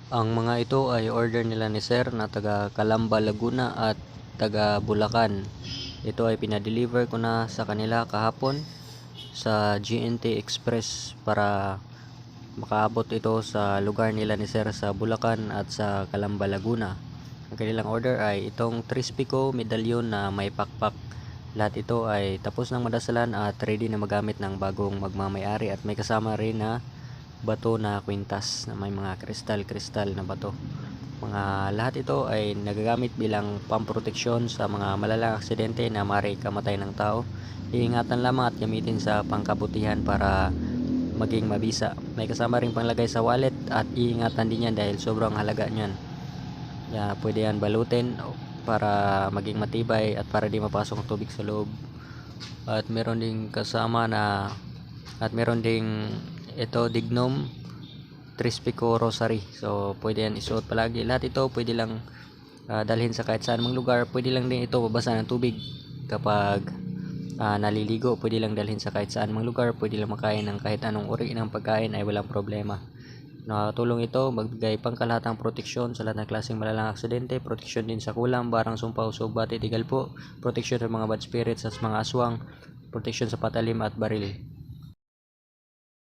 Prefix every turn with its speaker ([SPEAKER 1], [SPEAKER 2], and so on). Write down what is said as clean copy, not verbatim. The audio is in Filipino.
[SPEAKER 1] Ang mga ito ay order nila ni Sir na taga Calamba, Laguna at taga Bulacan. Ito ay pinadeliver ko na sa kanila kahapon sa GNT Express para makaabot ito sa lugar nila ni Sir sa Bulacan at sa Calamba, Laguna. Ang kanilang order ay itong Trispico medallion na may pakpak. Lahat ito ay tapos ng madasalan at ready na magamit ng bagong magmamayari at may kasama rin na bato na kwintas na may mga kristal na bato. Lahat ito ay nagagamit bilang pamproteksyon sa mga malalang aksidente na maaaring kamatay ng tao. Iingatan lamang at gamitin sa pangkabutihan para maging mabisa. May kasama rin panglagay sa wallet at iingatan din yan dahil sobrang halaga niyan. Pwede yan balutin para maging matibay at para di mapasok ang tubig sa loob. At meron ding kasama na meron ding ito dignum Trispico rosary. So pwede yan isuot palagi. Lahat ito pwede lang dalhin sa kahit saan mang lugar. Pwede lang din ito babasa ng tubig kapag naliligo. Pwede lang dalhin sa kahit saan mang lugar. Pwede lang makain ng kahit anong uri ng pagkain ay walang problema. Nakatulong ito magbigay pangkalahatang proteksyon sa lahat ng klaseng malalang aksidente, proteksyon din sa kulam, barang, sumpaw, sugat, itigal po, proteksyon sa mga bad spirits at mga aswang, proteksyon sa patalim at baril.